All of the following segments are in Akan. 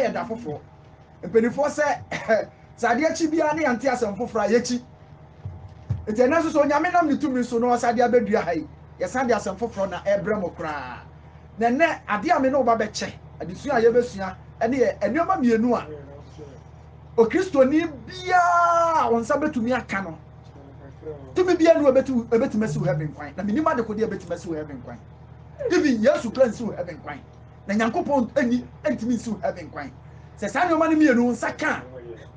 yɛ da foforo mpanimfoɔ sɛ sadeɛ akyi bia ne yɛnte asɛm foforɔ a yɛkyi nti ɛno nso so onyame nam ne tumi so na ɔsadeɛ abɛdua ha yi yɛsan de asɛm foforɔ na ɛbrɛ mo koraa na nnɛ adeɛ a me ne woba bɛkyɛ adesua a yɛbɛsua ɛne yɛ nneɛma mmienu a okristoni biara wɔn nsa bɛtumi aka no tumi biara no ɛbɛtumi asi wo heaven kwan na menim ade kodeɛ ɛbɛtumi asi wo heaven kwan even yesu kra nsi wo heaven kwan na nyankopɔn ɛntumi nsi wo heaven kwan sɛ saa nneɛma no mmienu nsa ka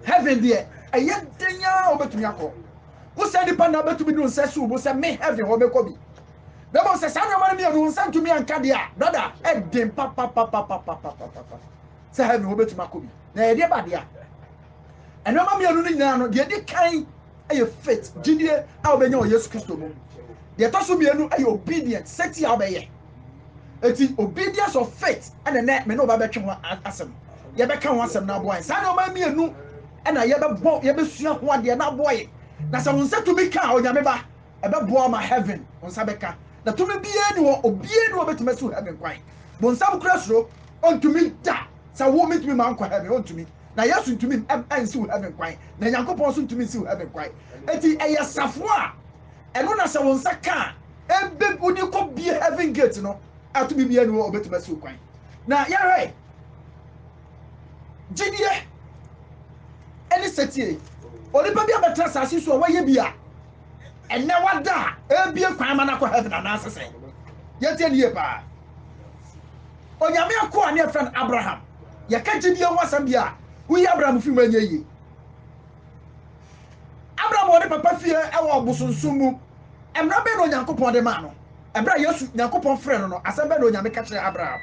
heaven deɛ ɛyɛ den a wobɛtumi akɔ wo sɛ nipa na wobɛtumi de wo nsa si wo bo sɛ me heaven hɔ bɛkɔ bi na bɔ sɛ saa nneɛma no mmienu nsa ntumi anka deɛ a brada ɛden papapapapapapapa sɛ heaven hɔ bɛtumi akɔ bi na yɛdeɛ ba deɛ a nneɛma mmienu no nyinaa no deɛ di kan ɛyɛ faith gyidie a wobɛnya wɔ yesu kristo mu deɛ ɛtɔ so mmienu ɛyɛ obedient sɛti a wobɛyɛ eti obedience of faith ɛna nɛ me ne woba bɛtwe ho asɛm yɛbɛka ho asɛm na aboa saa nneɛma mmienu ɛna yɛbɛsua ho adeɛ na aboa yɛ na sɛ wo nsa tumi ka a onyame ba ɛbɛboa ma heaven wo nsa bɛka na tumi biara ni wɔ obiara ni wɔbɛtumi asi wo heaven kwan bo nsa wo kura soro ɔntumi da sɛ wo metumi ma nkɔ heaven ɔntumi na yesu ntumi ɛnsi wo heaven kwan na nyankopɔn so ntumi nsi wo heaven kwan eti ɛyɛ safo a ɛno na sɛ wo nsa ka a ɛbɛ wodi kɔ bie heaven gate no atumi biara ni wɔ ɔbɛtumi asi wo kwan na yɛhwɛ gyidie ɛne sɛtie onipa bi abɛtena asase so a wɔyɛ bi a ɛnɛ wada a ebie kwan ma nakɔ heaven anaasɛ sɛ yɛtie ne yie paa onyame akɔ a ne yɛfrɛ no abraham yɛka gyidie ho asɛm bi a woyi abraham fi mu anyɛ yie abraham wɔ ne papa fie ɛwɔ ɔbosonsom mu mmara bɛn na onyankopɔn de maa no ɛberɛ a yesu nyankopɔn frɛ no no asɛm bɛn na onyame ka kyerɛ abraham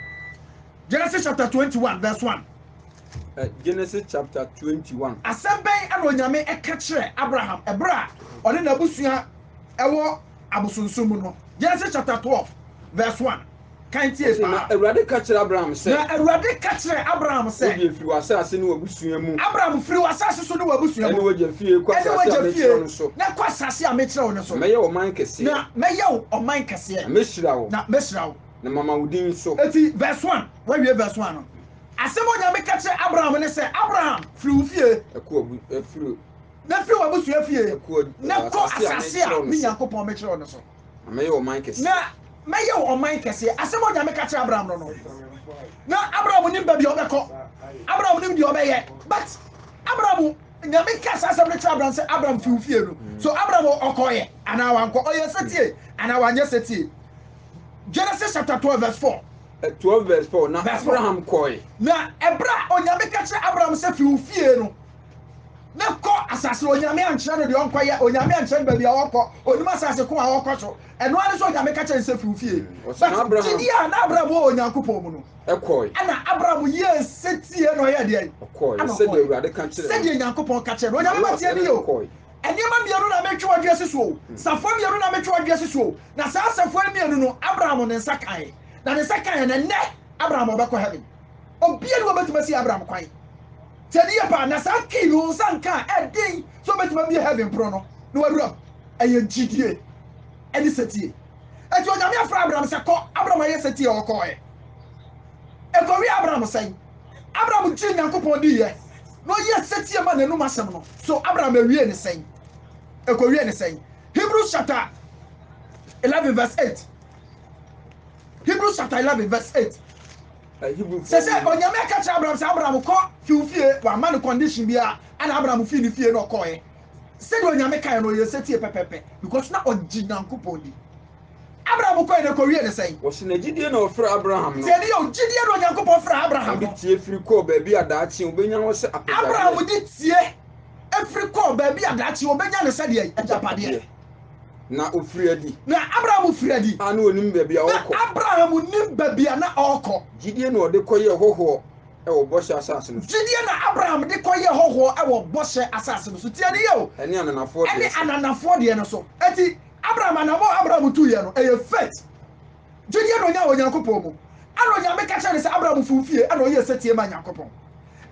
genesis chapter 21 verse 1 Genesis chapter 21. Asɛm bɛn ana onyame ɛka kyerɛ Abraham ɛberɛ a ɔne n'abusua ɛwɔ abosonsom mu no Genesis chapter 12 verse 1 kan tie pa na Awurade ka kyerɛ Abraham sɛ na Awurade ka kyerɛ Abraham sɛ obi firi asase ne wabusua mu Abraham firi asase so ne wabusua mu ɛne wagya fie kɔ asase a mekyerɛ no so na kɔ asase a mekyerɛ wo no so mɛyɛ ɔman kɛseɛ na mɛyɛ wo ɔman kɛseɛ na mɛhyira wo na mɛhyira wo na mama wo din so eti verse 1 wawie verse 1 no asɛm onyame ka kyerɛ Abraham ne sɛ Abraham firi wo fie ɛfiri na firi wabusua fie na kɔ asase a me nyankopɔn mekyerɛ wo no so na mɛyɛ ɔman kɛseɛ na mɛyɛ wo ɔman kɛseɛ asɛm onyame ka kyerɛ Abraham no na Abraham nim baabi a ɔbɛkɔ Abraham nim deɛ ɔbɛyɛ but Abraham nyame ka saa asɛm no kyerɛ Abraham sɛ Abraham firi wo fie no so Abraham ɔkɔɔyɛ anaa wankɔ ɔyɛ sɛtie anaa wanyɛ sɛtie Genesis chapter 12 verse 4 12 verse 4 na Abraham kɔe na ɛbra onyame ka kyerɛ Abraham sɛ firi wo fie no na kɔ asase onyame ankyerɛ no deɛ ɔnkɔyɛ onyame ankyerɛ no baabi a wɔkɔ onim asase ko a wɔkɔ so ɛno ane so onyame ka kyerɛ sɛ firi wo fie but gyidi a na Abraham wɔ onyankopɔn mu no ɛkɔe ɛna Abraham yɛ sɛtie na ɔyɛ deɛ ɔkɔe sɛdeɛ Awurade ka kyerɛ sɛdeɛ nyankopɔn ka kyerɛ no onyame batie ne yɛ ɛnneɛma mmienu na mɛtwe wadua si so safo mmienu na mɛtwe wadua si so na saa safo mmienu no Abraham ne nsa kae na ne nsa kae na nnɛ Abraham ɔbɛkɔ heaven obia ne wɔbɛtuma si Abraham kwan tɛdeɛ pa na saa kii no nsa nka ɛden so wɔbɛtuma bi heaven pro no na wadura ɛyɛ gyidie ɛne sɛtie ɛti onyame afra Abraham sɛ kɔ Abraham ayɛ sɛtie ɔkɔɛ ɛkɔwi Abraham sɛn Abraham gye Nyankopɔn di yɛ na ɔyɛ sɛtie ma n'anum asɛm no so Abraham awie ne sɛn ɛkɔwie ne sɛn Hebrews chapter 11 verse 8 Hebrews chapter 11 verse 8 sɛ onyame aka kyerɛ Abraham sɛ Abraham kɔ fie wa ma no condition bia ana Abraham fie ne fie no ɔkɔɛ sɛ de onyame kae no ɔyɛ sɛtie pɛpɛpɛ because na ɔgye Nyankopɔn di Abraham kɔɛ ne kɔwie ne sɛn wɔsi na gyidie na ɔfrɛ Abraham no sɛ de yɛ gyidie na Onyankopɔn frɛ Abraham no tie firi kɔ baabi a daakye obɛnya wɔ sɛ Abraham di tie efiri kɔ baabi a daakye obɛnya ne sɛ deɛ agyapadeɛ na ofiri adi na Abraham firi adi ana onim baabi a ɔkɔ Abraham nim baabi a na ɔkɔ gyidie na ɔde kɔyɛ hɔhoɔ ɛwɔ bɔhyɛ asase no gyidie na Abraham de kɔyɛ hɔhoɔ ɛwɔ bɔhyɛ asase no so tie ne yɛ o ɛne ananafoɔ deɛ ɛne ananafoɔ deɛ no so eti Abraham anabɔ Abraham tu yɛ no ɛyɛ faith gyidie na onya wɔ Nyankopɔn mu ana onyame ka kyerɛ ne sɛ Abraham fu fie ana ɔyɛ sɛtie ma Nyankopɔn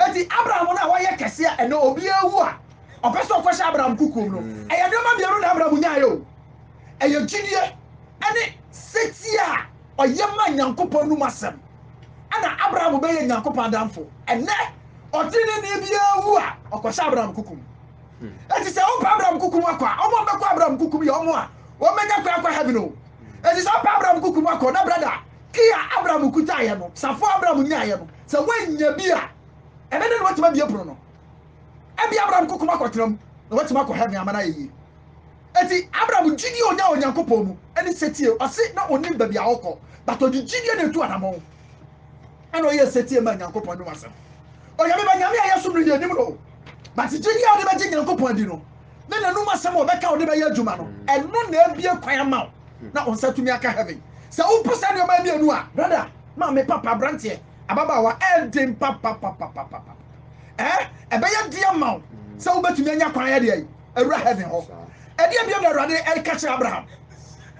eti Abraham na wɔyɛ kɛse a ɛna obi ewu a ɔpɛ sɛ ɔkɔhyɛ Abraham kukum no ɛyɛ nneɛma mmienu na Abraham nyaayɛ o ɛyɛ gyidie ɛne sɛtie a ɔyɛ ma Nyankopɔn num asɛm ana Abraham bɛyɛ Nyankopɔn adamfo ɛnɛ Otini ni bia wu a okosha Abraham kukum. Eti se o pa Abraham kukum akwa, o mo be kwa Abraham kukum ye o mo a, o menya kwa heaven o. Eti se o pa Abraham kukum akwa na brother, kia Abraham kuta ye no, safo Abraham nya ye no. Se wanya bia, ebe ne watima bia pro no. Ebi Abraham kukum akwa tram, na watima akwa heaven amana ye. Eti Abraham jidi onya onyankopon mu, eni setie, o se na oni ba bia okọ, but odi jidi na etu anamon. Ano ye setie ma nyankopon no asem. Oyame ba nyame ayeso no ye nim no. But jidi a ode ba jidi nyankopon di no. Na nanu masem obeka ode ba ye adwuma no. Eno na ebie kwan ma na onsa tumi aka heaven. Se wo pusa ne ma bia nu a, brother, ma me papa brantie, ababa wa eldin papa. Ebe ye dia ma. Se wo betumi anya kwan ya de awura heaven ho. Ede bia na Awurade e ka kire Abraham.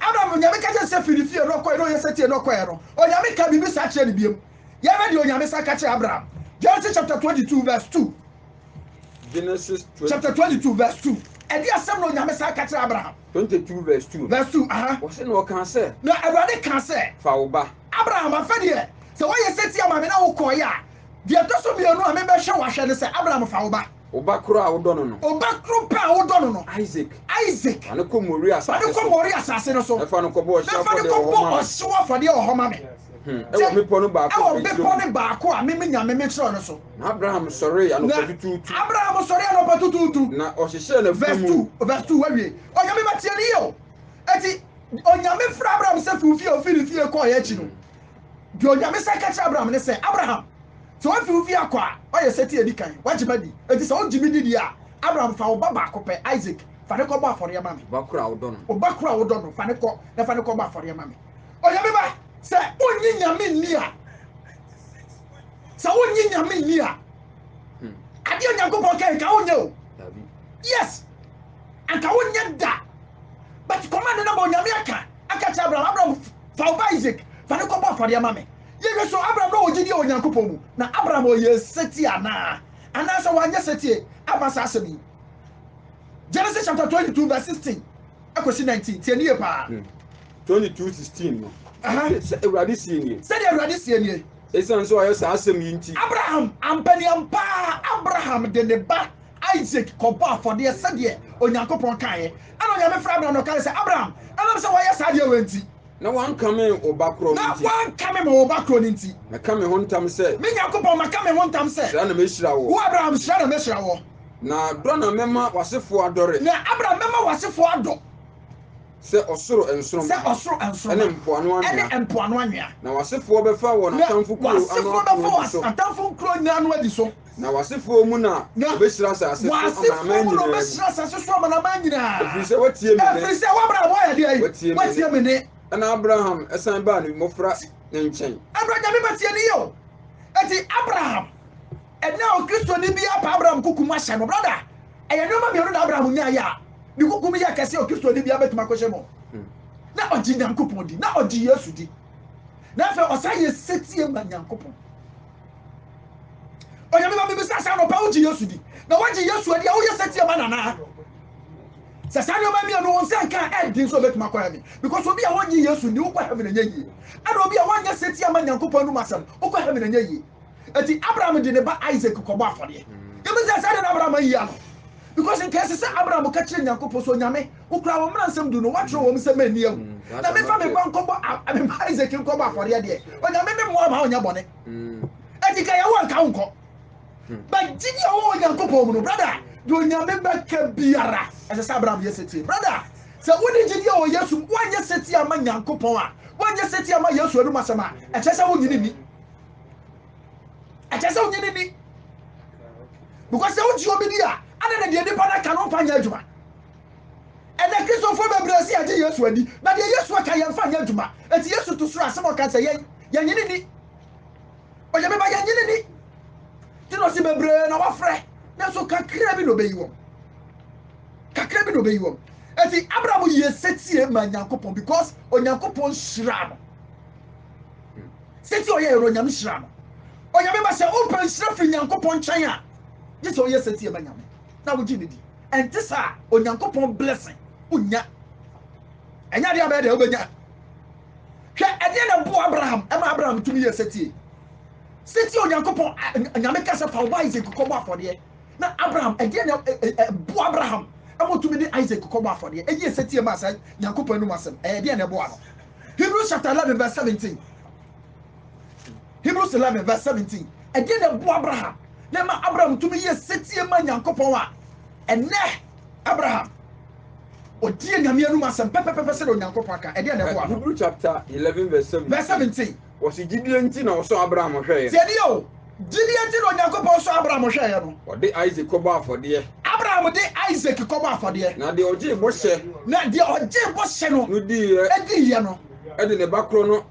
Abraham nyame ka je se firifie no koy no ye setie no koy no. Onyame ka bibi sa kire ne biem. Ye ready onyame sa ka kire Abraham. Genesis chapter 22 verse 2. Genesis chapter 22 verse 2. Edi asem no nyame sa ka kire Abraham. 22 verse 2. Verse 2. Wose no kan se. Na Awurade kan se. Fa wo ba. Abraham afede. Se wo ye setie ama me na wo koy a. De to so me anu a me be hwe wa hwe ne se Abraham fa wo ba. Oba kro a wo do no no. Oba kro pa wo do no no. Isaac. Ane ko mori asase. Ane ko mori asase no so. E fa no ko bo hwa for de o homa me. E wo me po no ba ko. E wo me po ne ba ko a me nyame me kire no so. Na Abraham sorry ano patutu. Abraham sorry ano patutu. Na o hyehyɛ na verse 2 wawie. Onyame ba tie ne yo. Eti onyame fra Abraham se fi ofiri ko ya chi no. Di onyame se ka kire Abraham ne se Abraham so wa fi akwa o ye seti edikan wajiba di eti so ojimi di a Abraham fa oba ba ko pe Isaac fa ne ko ba afore ma me ba kura wo do no oba kura wo do no fa ne ko ba afore ma me onyame ba se onyi nyame ni a se onyi nyame ni a ade onyankopon kai ka onye o yes anka onye da but command na bo nyame aka cha Abraham fa oba Isaac fa ne ko ba afore ma me ye so Abraham no ogidi onyankopon mu na Abraham o ye seti ana so wanya seti abasa asemi Genesis chapter 22 verse 16 akosi 19 tie ne pa 22:16 no se Awurade sie nie se de Awurade sie nie esan so ayo sa asemi nti Abraham ampani ampa Abraham de ne ba Isaac ko ba afode se de onyankopon kae ana onyame fra Abraham no kae se Abraham ana se waya sa de wenti na wan kame obakro nti na wan kame mo obakro nti na kame hontam se me nyankopon ma kame hontam se sra na mehira wo Abraham sra na mehira wo na do na mema wasefo adore na Abraham mema wasefo ado se osoro ensorom ene mpoano anwea na wasefo befa wo na tamfo kuro atamfo kuro nya anu adi so na wasefo mu na obehira asase so amana nyina efrise watie me efrise Abraham wa ya de watie me ne na Abraham esan ba ni mofra nchen Abraham me batie ni yo eti Abraham ena o Kristo ni bia pa Abraham kukuma hye no brother eye no ma me no Abraham nya ya ni kukuma ya kase o Kristo ni bia betuma ko hye mo na oji nyankopon di na oji Yesu di na fe osaye setie ma nyankopon onyame ba bibisa sa no pa oji Yesu di na waji Yesu di a wo ye setie ma nana sasa ni o ma mi no won san kan din so betuma ko heaven because obi a wonyi Yesu ni wo kwa heaven nya yi ana obi a wanya setie ma nyankopon no masam wo kwa heaven nya yi eti Abraham di ne ba Isaac ko ba afode e bi sasa na Abraham yi ano because in case say Abraham ka kire nyankopon so nyame wo kura wo mra nsem du no wa tro wo msem ani awu na me fa me kwa nkobo Isaac ko ba afode de o nyame me mo ma onya bone eti ka ya wo nka nko ba jini o nyankopon mu no brother do nyame ba ka biara ese say Abraham yeseti brother se woni jini o Yesu wanya seti ama nyankopon a wanya seti ama Yesu anu masama e che say wo nyini ni achese onyini ni because say uji obi dia ana na de nipa na ka no panya adwuma ene Christopher bebresi age Yesu ani na de Yesu aka ye mfa nya adwuma eti Yesu to sura asem aka say ye nyini ni oye me ba ye nyini ni ti no si bebre na wafre na so kakra bi no beyiwo eti Abraham ye setie ma nyankopon because onyankopon shira no seti oye ero nyam shira no onyame ba se open srafi nyankopon chan a je so yes setie ba nyame na wo gine di enti sa onyankopon blessing unya enya dia ba de obenya hwe ede na bo Abraham e ma Abraham tumi yes setie seti onyankopon nyame ka se fa oba Isaac kobo afode na Abraham again bo Abraham amotumi de Isaac kobo afode eye seti ma sa nyankopon nu masem de na bo ano Hebrews chapter 11 verse 17 Hebrews 11 verse 17 again na bo Abraham na ma Abraham tumi ye seti ma nyankopon wa ene Abraham odie nyame anu masem pepepepe se do nyankopon aka de na bo ano Hebrews chapter 11 verse 17 was Gideon na so Abraham hwe se de o Gideon ti do nyankopon so Abraham hwe no o de Isaac kobo afode Abraham de Isaac kobo afode na de oje bo hye na de oje bo hye no edi ye no e de ne bakro no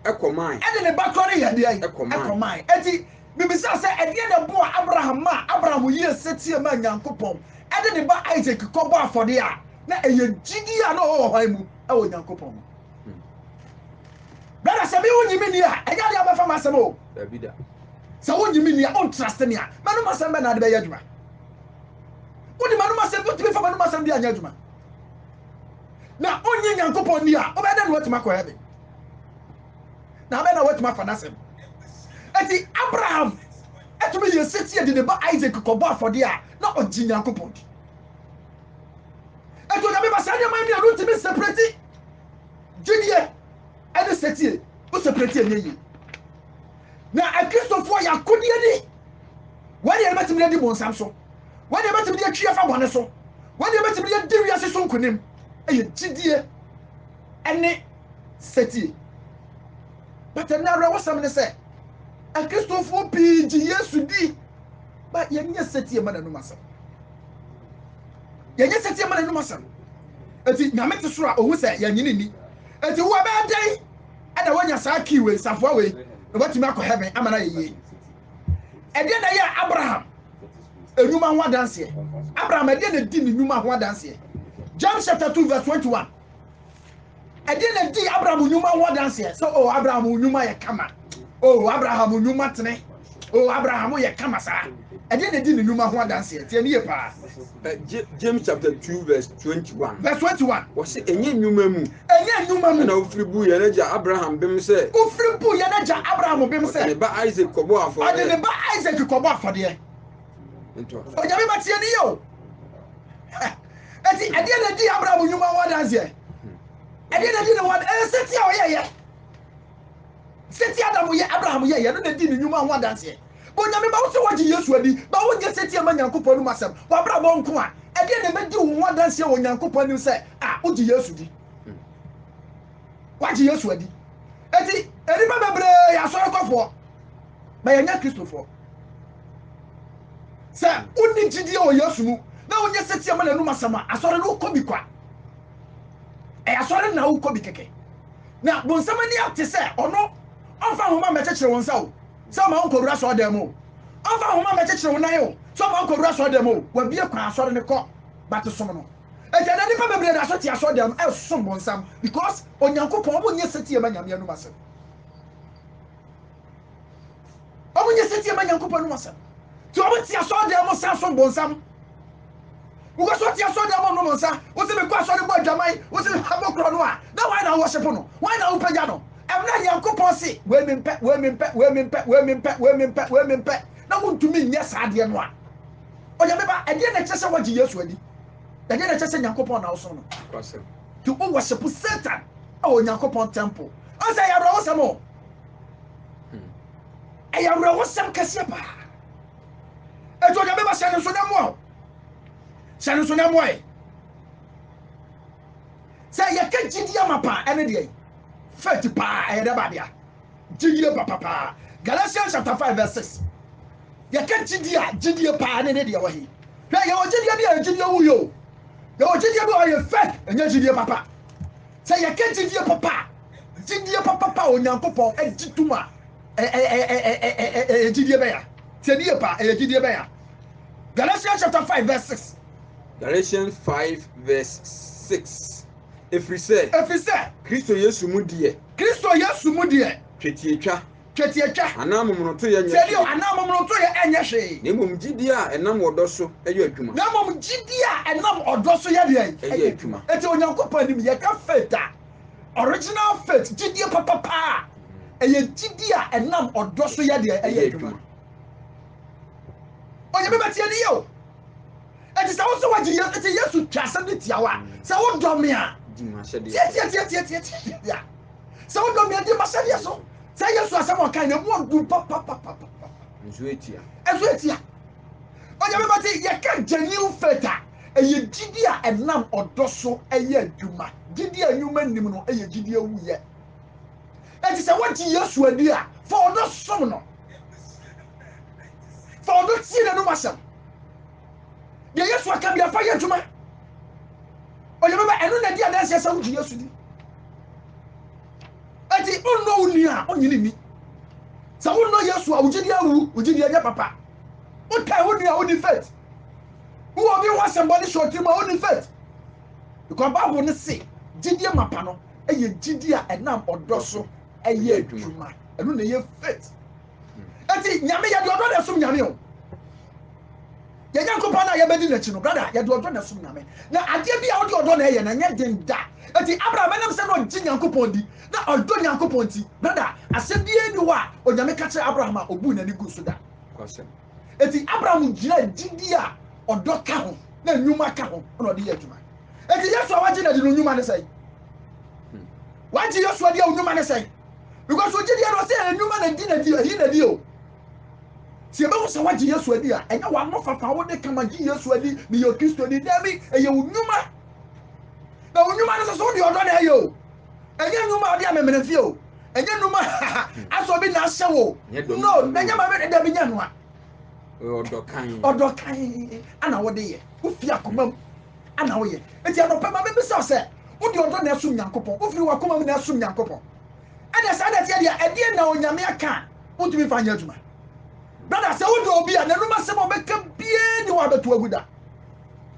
ekoman e de ne bakro ne ye de ekoman eti bibisa se e de ne bo Abraham ma Abraham ye setie ma nyankopon e de ne ba Isaac kobo afode a na eye Gideon no ho hwan mu e wo nyankopon brother sabi wonyimi ni a e ga de abafa masem o Davida sa wonyimi ni a on trust ni a manu masem be na de be yadwuma woni manu masem go tibe fa manu masem bi anya adwuma na onye nyankopon ni a obeda no watima ko hebe na be na watima fa nasem eti Abraham etumi ye setie de ba Isaac ko ba afode a na ogi nyankopon eto na be ba sa de man bi a no tibe separate Gideon ene setie o separate enye na Kristofo ya kodie ni wani e betimi di bonsam so wani e betimi di atwie fa bone so wani e betimi di wiase so nkonim eye Gidie ene setie but na re wasam ne se Kristofo piji Yesu di ba yenye setie mana no masam yenye setie mana no masam eti nyame te so a owu se yenyini ni eti wo ba dai ada wanya sa kiwe safo we obetimi akọ heaven amana yeye ede na ya Abraham enuma ho adanse Abraham ede na di ni numa ho adanse John chapter 2 verse 21 ede na di Abraham numa ho adanse so oh Abraham numa ye kama oh Abraham numa tene oh Abraham ye kama sa ede na di ni numa ho adanse tie ni pa James chapter 2 verse 21 verse 21 was enye nyuma mu na ofribu ye na ja Abraham bem se ofribu ye na ja Abraham bem se ne ba Isaac kobo afode ade ne ba Isaac kobo afode ento o jabe ba tie ni yo eti ade na di Abraham nyuma ho adanse ade na di ne ho seti a o ye seti Adam ye Abraham ye no na di ne nyuma ho adanse Bonyame ba wo se waji Yesu adi ba wo nye seti ma nyankopon nu masem wa bra bo nko a e de ne bedi wo wadanse wo nyankopon nu se uji Yesu di waji Yesu adi eti eri ba bebre ya so ekofo ba ya nya Kristofo se uni Gidie o Yesu mu na wo nye seti ma nu masem a asore no ko bi kwa asore na wo ko bi keke na bonsama ni ate se ono onfa homa mechechire won sa o so ma onkodura so dem o onfa homa mechechire won nan o so ma onkodura so dem o wa bie kwa asore ne ko bat som no e jada ni pa bebre da so ti asore dem e som bonsam because onyankopon obo nye seti ma nyame anu masem obo nye seti ma nyankopon anu masem ti obo ti asore dem o sa som bonsam ugo so ti asore dem no monsa wo se be kwa asore bo adwaman wo se abokro no a na why na worship no why na wo pagya no emna yankopon se we mempe na wontumi nya saade no a oya beba ade na kyese waji Yesu adi ade na kyese yankopon na wo so no kwase to wo worship Satan o yankopon temple o say ya ro samo ya ro sam kase pa e to oya beba se no so na mo e say ya ka Gidie mapa ene de faith pa ayeda babia Gidie papa Galatians chapter 5 verse 6 ya ka Gidie pa ne de wahi hwe ya o Gidie bia Gidie wuyo ya o Gidie bia o ye faith enya Gidie papa say ya ka Gidie papa onyankopon agituma Gidie bia tie pa Gidie bia Galatians chapter 5 verse 6 Galatians 5 verse 6 Efri se Kristo Yesu mu de twetietwa anamomroto ye nya tell you anamomroto ye enye hwe nemom Gidie a enam odo so eye adwuma nemom Gidie a enam odo so ye de eye adwuma eti onyankopon nim ye ka faith original faith Gidie papa eye gidi a enam odo so ye de eye adwuma onye be betie ni yo enti sa wo so wagi ye enti Yesu twasam ni tiawa sa wo do me a di ma hye de ya sa wo do me di ma hye de so sa Yesu asam o kan na mu du papa nzo etia onye be betie ye ka genuine faith eye gidi a enam odo so eye adwuma gidi anwuma nim no eye gidi awu ye enti sa wagi Yesu adi a for odo som no for odo tie na no masam ye Yesu aka bia fa ye adwuma oye baba enu na di adanse sa wagi Yesu di enti onno uni a onyini ni sa wonno Yesu a wugidi awu wugidi anya papa o kai woni a woni faith who obi want somebody short him on faith because Bible ne say gidi mapa no eye gidi a enam odoso eye adwuma enu na ye faith enti nyame ye de odo na sum nyame o ye nyankopon na ye bedi na chi no brother ye de odo na sum nyame na ade bia wo de odo na ye na nya den da enti Abraham enam se no gi nyankopon di na odo nyankopon ti brother asem bia ni wa o nyame ka kire Abraham a obu na ni gu so da kwasem enti Abraham gira gidi a odo ka ho na nyuma ka ho na odi adwuma enti Yesu awaji na di nyuma ne sai waji Yesu adi nyuma ne sai because oji di no say nyuma na di na di ehi na di o si ebe wo say waji Yesu adi a enya wa no fafa wo de kama ji Yesu adi ni yo Kristo di demi eye nyuma na nyuma ne so di odo na ayo enya nyuma odi amemene fi o enya nyuma aso bi na ahye wo no enya ma be da bi nya no a odo kan ana wo de ye wo fi akomam ana wo ye enti anopa ma be bisa se wo de odo na asum nyankopon wo fi wa komam na asum nyankopon ana sa da tie dia ade na onyame aka wo tumi fa nya adwuma brother se wo de obi a na numa se mo be ka bie ni wa beto aguda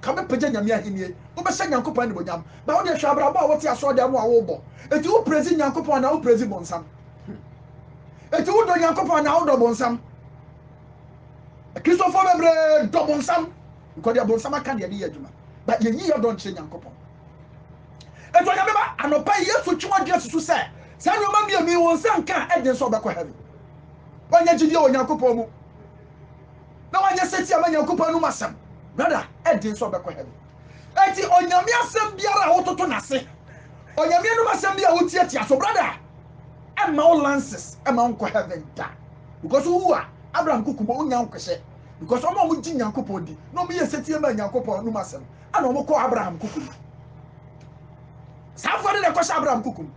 ka be pagya nyame ahenie wo be sha nyankopon ne bonyam ba wo de hwa abra ba wo te aso de am a wo bo enti wo prezi nyankopon na wo prezi bonsam enti wo do nyankopon na wo do bonsam Christopher bebre double sam because they bonsam aka de ye adwuma but ye yi don che nyankopon eto nya beba anopa Yesu twuma dia susu se sa no ma bia mi won san kan eden so obekọ heaven wanya gidi o nyankopon mu na wanya seti ama nyankopon nu masam brother eden so obekọ heaven eti onyame asem biara wototo nase onyame nu masam bia wotiatia so brother emma all lances emma onko heaven da because who are Abraham kukumo unya nkwese because omo mu gi nyankopon di no me yesetie ma nyankopon no masem ana omo ko Abraham kukum safore na kwese Abraham kukum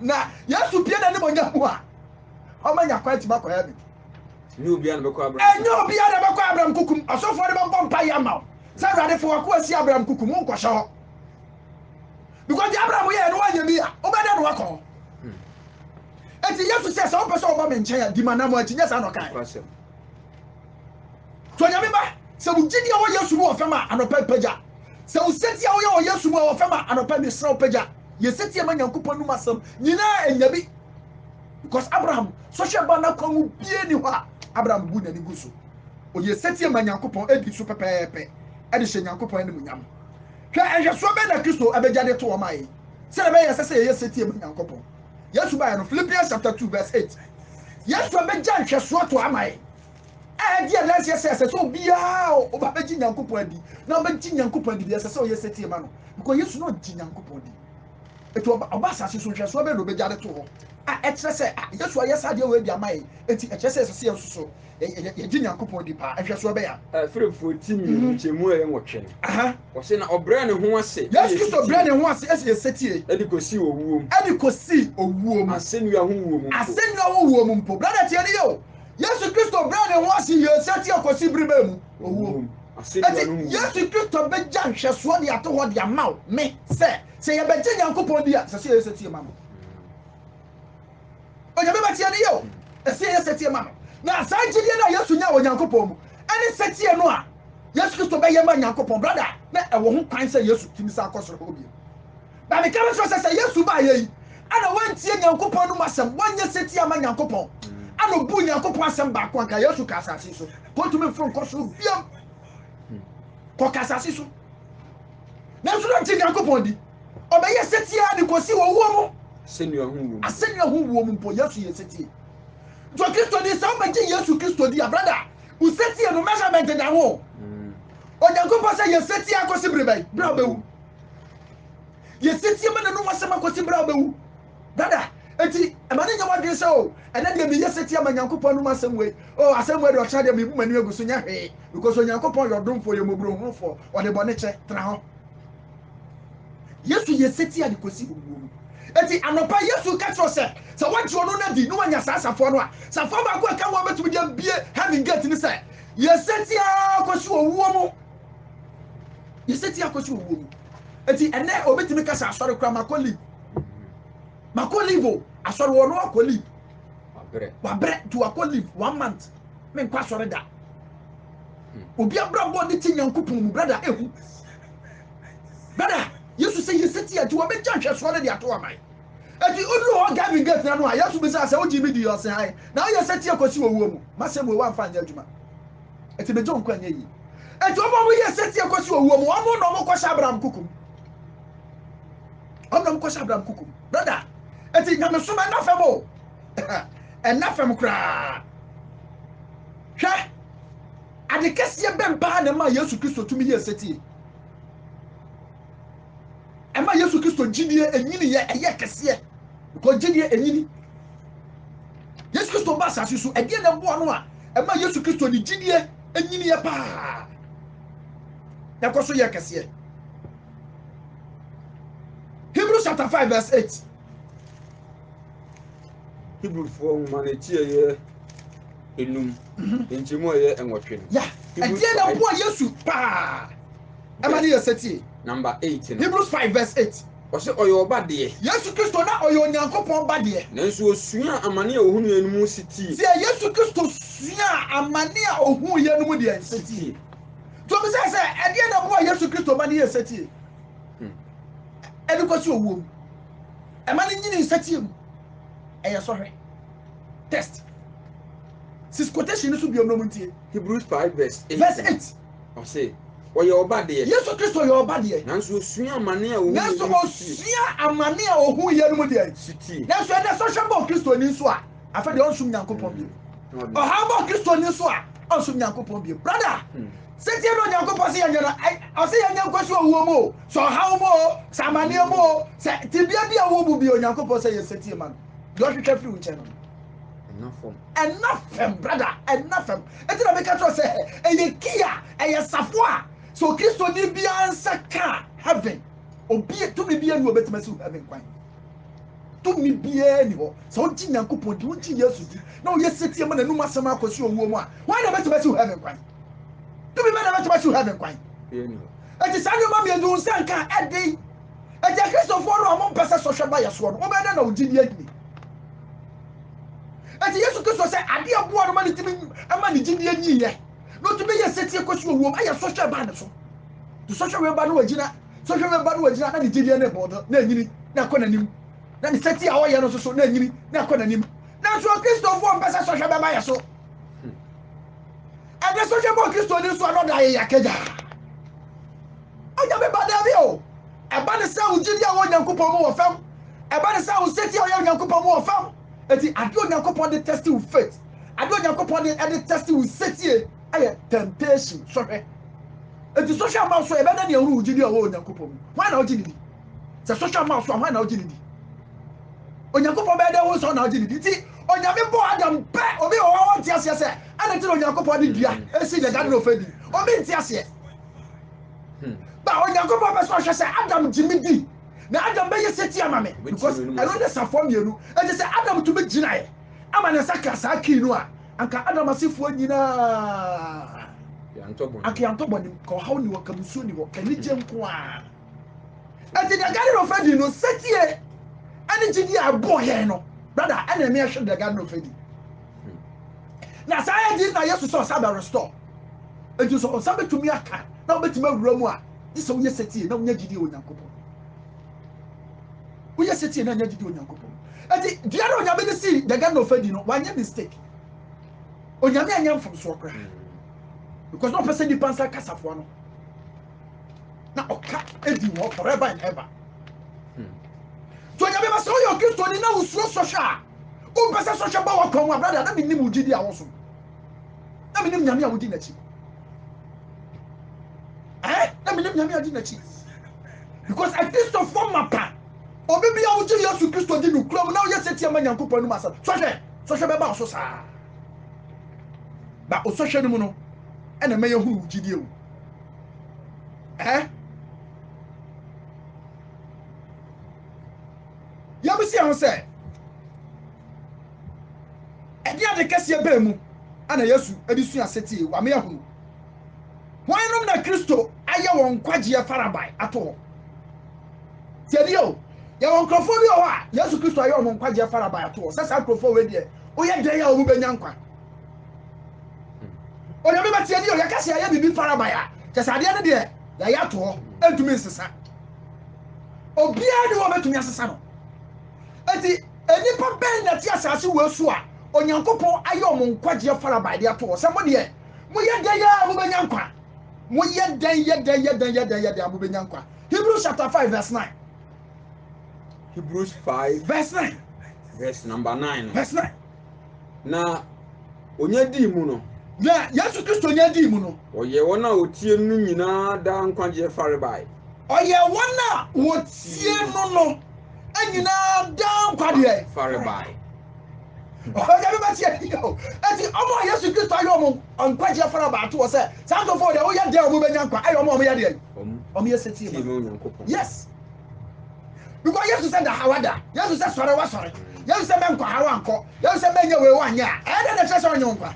na Yesu pie na ne bonya ho a omo nya kwati ba ko ya bi ni obi an be ko Abraham enyo obi an be ko Abraham kukum osofore be bompa ya ma sa rade fo ko asi Abraham kukum nko hye because the Abraham ye no anya bi a obeda no wakọ eti Yesu say so person oba me nchen ya di manamo ati nyesa no kan to nyame ba se bu gidi a wo Yesu wo fema anopa pagya se wo seti a wo Yesu wo fema anopa mi sra pagya ye seti ma nyankopon num asem nyina enyabi because Abraham so hwe ba na kwamu bie ni ho a Abraham bu na ni guso o ye seti ma nyankopon edi so pepepe edi hye nyankopon anim nyam hwe ehwe so be na Kristo abegya de to o mai se be ye sese ye seti ma nyankopon Yesu ba no Philippians chapter 2 verse 8 Yesu abegya nhweso to amai dia last year says so bia o ba beji nyankopon adi na beji nyankopon adi dia say o ye seti ma no because Yesu no ji nyankopon adi eto oba asase so nhweso be no begya de to ho ekere say Yesu ayesa dia we bia mai enti ekere say sese enso ye ji nyankopon adi pa nhweso be ya frem 14 chemu e nwotwe o se na obre ne ho ase Yesu to obre ne ho ase ese seti edi kosi owuom asenu ahu wo mpo brother tie ni yo Yesu Kristo brand and was in your city of Cosibrim. Yesu Kristo be junction so the ato what their mouth me say a better young couple dia say yes at your mamma. Oh, you remember Tiano? A say yes at your mamma. Now, Sanjina, yes, you know, young couple. And it's set here no. Yes, Kristo be your man, young couple, brother. Let a woman kind say yes to Miss Akosrophobia. But the camera says yes to buy ye. And I went to young couple, no master, 1 year city among young couple. Ano bu nyankopon asem ba ko anka Yesu kasase so ko tumi from koso biam ko kasase so na so na nyankopon di obeye setia ni kosi wo wo mo Senior who mpo Yesu yeseti. To Kristo ni sa ma je Yesu Kristo di brother. Useti no measurement da ho. Onyankopɔ sɛ yeseti akosi brebe bra bewu. Yeseti ma na no wasɛm akosi bra bewu. Brother, enti amane nya wadwe sɛ o ɛna de me yeseti ama Nyankopɔ no masɛm we. O asɛm we de ɔkya de me bu mani aguso nya hwe because Onyankopɔ yɔdomfo ye mobro hufo ɔde bɔne kyɛ tena ho. Yesu yeseti ade kosi bubu. Eti anopa Yesu ka kyerɛ sɛ sɛ wagye ɔno na di no wanya sasafo no a safo ba ko ka wo betumi de bie heaven gate ni sɛ yeseti akosi owuo mu. Yeseti akosi owuo mu. Eti ene obetumi ka sɛ asɔre kra makolivo asɔre wo no akolive wabre to akolive 1 month me nkwa asɔre da obi abrabɔ de ti Nyankopɔn mu brother ehu brother Yesu sɛ yeseti ati wo be gya hwɛ so de ato amai eti odu ho gavin gate na no a Yesu be sɛ wo jibi di yo sɛ hai na wo yeseti akosi owuo mu masɛm we wa mfa anya adwuma eti be jon kwa anya yi eti obo mo yeseti akosi owuo mu omo no mo kwɔhyɛ Abraham kukum omnom kwɔhyɛ Abraham kukum brother eti nyame so na fam o na fam kra hwɛ ade kɛseɛ bɛmpa na ma Yesu Kristo tumi yeseti ema Yesu Kristo gidie enyini ye eye kɛseɛ because gidie enyini Yesu Kristo ba asase so ɛdeɛ na bo ano a ema Yesu Kristo ni gidie enyini ye pa na kɔ so ye kɛseɛ. Hebrews chapter 5 verse 8. Hebrews 4 manechie enum enchimo ye enwotwe. Ya, ɛdeɛ na bo Yesu pa ema ne yeseti. Number 8. Hebrews 5 verse 8. Ose oyoba de. Yesu Kristo na oyo Nyankopɔn ba de. Nanso osua amane a ohunu enum siti. Se Yesu Kristo sua amane a ohunu enum de siti. To be say ɛdeɛ na bo Yesu Kristo ba ne yeseti. Edukosi owuo. Ema ne nyini seti mu. Ɛyɛ sɔhwɛ. Test. Sis quotation so bi omno muntie. Hebrews 5 verse 8. Verse 8. Ose oyoba de. Yesu Kristo yoba de. Nanso osua amane a ohunu. Nanso osua amane a ohunu enum de siti. Nanso ɛda social ball Kristo ni so a afa de onsum Nyankopɔn bi. Ɔha ball Kristo ni so a onsum Nyankopɔn bi. Brother, seti no Nyankopɔn se yanyana ɔse yanyankosi owuo mu so ɔha mu so amane mu se tibia bia wo bu bi Nyankopɔn se yeseti ma no. Do hwehwɛ free unche no. Enough, brother, enough. Eti na make sure say eye kia eye safo a so Kristo ni bia ansa ka heaven obi to me bia nu obetuma si heaven kwan to me bia ni ho so onti Nyankopɔn di onti Yesu di na o yeseti ma na numa asɛm akosi owuo mu a why na betuma si heaven kwan to me na betuma si heaven kwan eti sanyo ma me ndu nsanka edi eti Kristo fo no amon pese so hwe ba yeso no obeda na ogidi agini eti Yesu Kristo sɛ ade aboa no ma ne timi ama ne gidi anyi ye no to be yeseti akosi owuo mu aye so hwe ba ne so to so hwe ba no wagina so hwe ba no wagina na ne gidi ne bodo na anyini na akɔ nanim na ne seti a ɔyɛ no so na anyini na akɔ nanim na so Kristo fo mpɛ sɛ so hwe ba yeso ade so hwe ba Kristo ni so anoda aye yakagya anya be bada bi o eba ne sɛ wo gidi a wo Nyankopɔn mu wɔ fam eba ne sɛ wo seti a wo Nyankopɔn mu wɔ fam eti ade Nyankopɔn de test with faith ade Nyankopɔn de test with setie aye temptation so hwe eti social mouse so ebe na ne ehuru gidi a wo Nyankopɔn mu why na wo gidi sɛ social mouse so why na wo gidi Onyankopɔn be de wo so na wo gidi ti onyame bo Adam pe obi o wa ntia se se ana ti Onyankopɔn de dua esi the garden of Eden obi ntia se ba Onyankopɔn be so hwe se Adam jimi di na Adam be yeseti amame because eno de safo mienu e say Adam to be ginae ama ne saka sa kinu a anka Adam asifo nyina yanto boni ko haw ni wakamusu ni wo kanije nko a enti the garden of Eden no setie ani gidi abo ye no brother ana me hwe the garden of Eden na say di na Yesu so sabe restore enti so sabe tumi aka na obetuma wura mu a isa wo yesetie na wo nya gidi Onyankopɔn we seti na nya gidi Onyankopɔn enti dia na onyame de si the garden of Eden no wanya mistake onyame anya mfom so okra because no person di pansa kasafo no na oka edi wo forever and ever so onyame be ba so yo Kristo ni na usuo sosha o pese sosha ba wa kwa brother na minim ugidi a woso na minim nyame a wodi na chi na minim nyame a wodi na chi because a Kristo form mapa obi bia wo je Yesu Kristo di no krom na wo yesetie ma Nyankopon no masa sosha be ba so sa ba o sosha ni mu no ena me yehu ugidi o Yabusi ahụ sị edi ade kese be mu ana Yesu edisu aseti wa me ahunu hwanum na Kristo aye won kwagye farabai ato tiadio ya won krofo bi o ha Yesu Kristo aye won kwagye farabai ato sasa krofo we die o ye den ya o benya nkwa o ya me ba tiadio ya kase aye bibi farabai a kese ade ne de ya ya to entumi nsesa obia de wo betumi asesa no ati enipa ben na ti asase wo so a Onyankopon aye omon kwagye farabai de ato se mo de mo ye den ya mo benya nkwa mo ye den mo benya nkwa Hebrews chapter 5 verse 9 Hebrews 5 verse 9 verse number 9 verse 9 na onye di mu no na Yesu Kristo onye di mu no oye wona otie nu nyina da nkwagye farabai oye wona wotie no anyina da nkwagye farabai oye be batie yo ati omo Yesu Kristo ayo omo nkwagye farabai to se santo for de oye de omo benya nkwa ayo omo ye de omo ye setie mu yes because Yesu said that hawada Yesu said sorry wa sorry Yesu said ben kwa hawa nko Yesu said ben ye we wa nya e de na tse onyo nkwa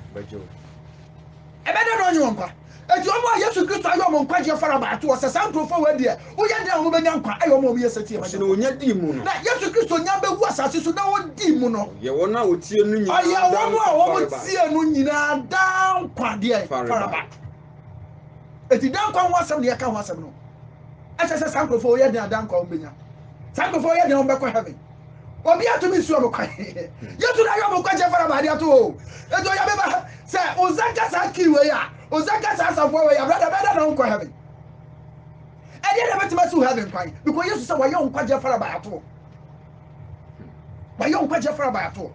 ebede no onyo nkwa eti omo Yesu Kristo ayo omo nkwagye farabai to se santo for we de oye de omo benya nkwa ayo omo ye setie se no onye di mu no na Yesu Kristo nya be wu asase so na wo di mu no ye wona otie nu nyina oye wo tie nu nyina da nkwa de farabai eti da nkwa ho asem ne ye ka ho asem no ese se santo for oye de da nkwa ombenya santo for ye de on be kwa heaven obi atumi su omokwa yetu na yo omokwa je farabai de to eto ya be ba se ozaka sa kiwe ya ozaka sa safo we ya brother better na on kwa heaven e dey never to su heaven kwa because Yesu say wa yo on kwa je farabai ato wa yo on kwa je farabai ato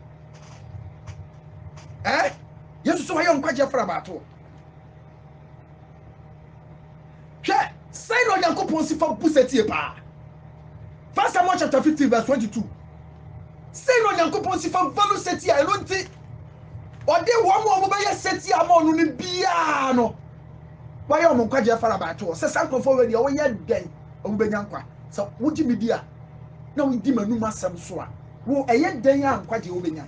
Yesu say wa yo on kwa je farabai ato hwe sai no Nyankopon si fa busetie pa 1 Samuel chapter 15 verse 22. Say no Nyankopon si fa value seti a eno nti. Ode wo mo be ye seti a mo no ni bia no. Wa ye mo kwagye farabai to. Se sankofo we de wo ye den obu benya nkwa. So wo gi mi dia na wo di manum asem so a. Wo eye den a nkwagye wo benya.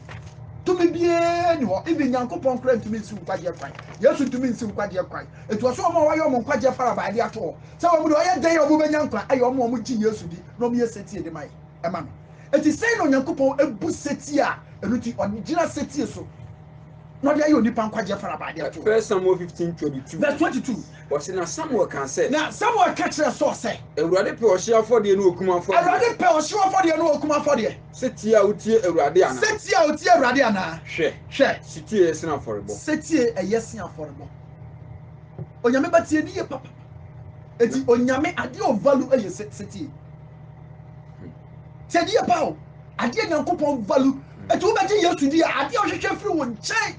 To me bia ni ho ibi Nyankopon kra ntumi nsi nkwagye kwan. Yesu ntumi nsi nkwagye kwan. Etu so mo wa ye mo nkwagye farabai de ato. Se wo mu de oye den obu benya nkwa ayo mo gi Yesu di no me ye seti de mai. Ema no. Eti say no Nyankopon ebu seti a enuti onigina seti so no de ayo nipa nkwaje farabai de ato 1 Samuel 15:22 verse 22 was na Samuel can say na Samuel catch the source say Ewurade pe ohye afode no okum afode Ewurade pe ohye afode no okum afode seti a utie Ewurade ana seti a utie Ewurade ana hwe seti e sina forebo seti e yesi aforebo onyame batie ni ye papa eti onyame ade o value e seti sedi ye pa o ade Nyankopon value eti wo beje Yesu di ade o hwehwe firi wo nchen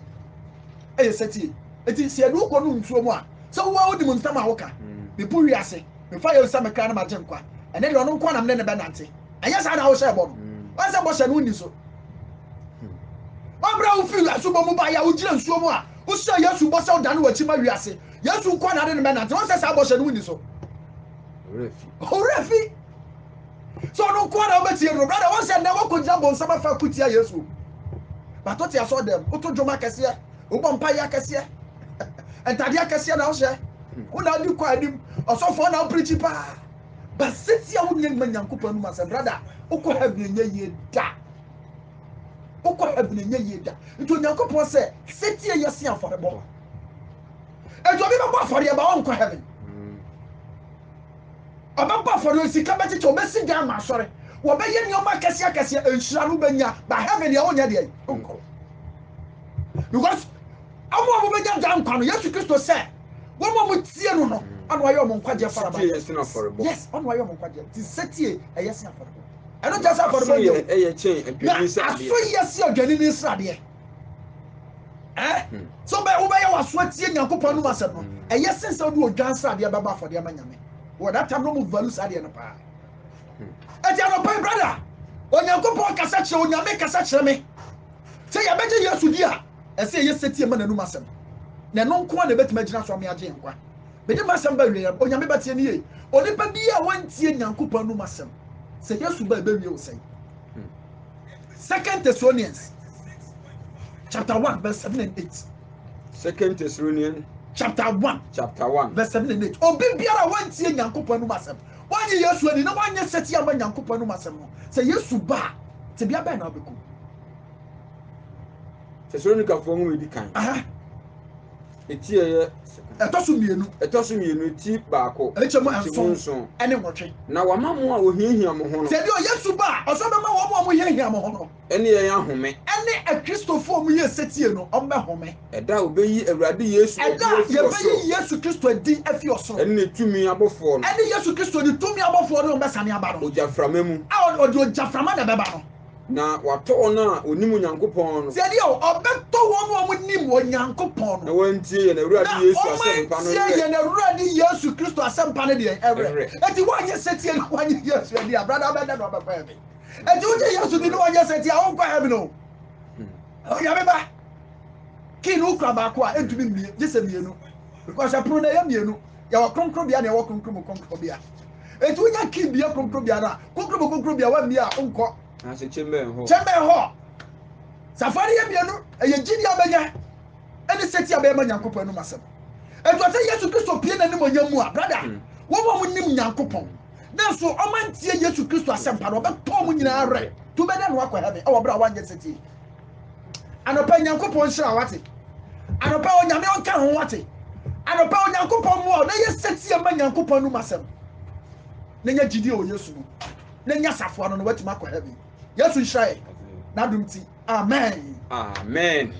eye seti eti se adu ko no nsuo mu a so wo odi mu ntama woka me bu wi ase me fa Yesu me kra na maje nkwa ene de ono nkwa na me ne be nante anya sa na wo hye bo no wa se bo hye no ni so obra wo firi aso bo mu ba ya wo gira nsuo mu a wo se Yesu bo se o dan wo chi ma wi ase Yesu nkwa na de ne be nante wo se sa bo hye no ni so refi so no kwa na obetie no brother won say na wo ko jabo nsama fa kutia Yesu but what you saw them oto joma kese wo bompa ya kese entade kese na wo hye wo na di kwa adim osofo na preach pa but setia wo nyem Nyankopon no masa brother ukọ heaven nye ye da ukọ heaven nye ye da nto Nyankopon say setia yesi aforebo ejo bi ba afore ba won kọ heaven Ababa for you sika beti to besi ga ma sore wo be ye nioma kese enhira no benya ba heaven ya wonya de onko because amu benya dan kwa no Yesu Kristo say wo mo tie no no anu ayo mo nkwaje fara ba yes anu ayo mo nkwaje ti setie eye sin afore I don't just have for the so yes, you're getting this radio. So by over your sweaty and Yanko no Masano. And yes, since I do dance radio baba for the Amanyame. Well, that time no move values at the end. And you're no brother. When Yanko Cassach, when you make a such me. Say, I bet you to dear. I say, yes, sit here, man, and no master. Now, no one bet imagine from me again. But the master, on your baby, only baby, I want to see Yanko no master. Say, yes, to baby, you say. 2 Thessalonians chapter 1 verse 7 and 8. 2 Thessalonians chapter 1 verse 7 and 8. Obi biara wantie Nyankopon no masem. Wanye Yesu ani na wanye seti aba Nyankopon no masem no. Say Yesu ba te bia ba na obeku. Thessalonica fo mu edi kan. Aha. Eti eye etosu mienu ti baako. Echemu enso ene nwotwe. Na wamamu a ohiahia mo ho no. Say dio Yesu ba oso be ma wo mo hiahia mo ho no. Ene ye ahome. Ene a Christopher mu ye setie no ombe home. Eda obeyi Awurade Yesu edi afi osoro. Eda ye beyi Yesu Kristo edi afi osoro. Ene tumi abofo no. Ene Yesu Kristo ni tumi abofo no ombe sane aba no. Ojaframa mu. A odi ojaframa da beba no. Na wato na onimu Nyankopon no. Say dio obeto won wo nim Nyankopon no. Na wantie na Awurade Yesu asempa no. Ye na Awurade Yesu Kristo asempa no de every. Eti wanye setie no wanye Yesu edi brother beda no obekwa ebe. Eti wuje Yesu di no wanye setie a won heaven no. Ya beba. Kinu ukra ba ko a entumi mie, jese mienu. Because apro na ya mienu. Ya wa konkro bia na ya wa konkro bia. Eti wunya ki bia konkro bia na. Konkro bia wa mia onko. Na se chembe ho. Safari ya mienu, eye gidi abenya. Ene seti abema Nyankopon no masem. Eti ate Yesu Kristo pie na nim onyamu a, brother. Wo nim Nyankopon. Na so omantie Yesu Kristo asempa no be to mu nyina are. Tu be na no akwa heaven. E wo bra wanje seti. Anopa Nyankopon hira wate. Anopa onyame onka ho wate. Anopa Nyankopon mu na ye seti ama Nyankopon no masem. Na nya gidi o Yesu mu. Na nya safo no wati makwa heaven. Yesu hira e. Na dumti. Amen. Amen.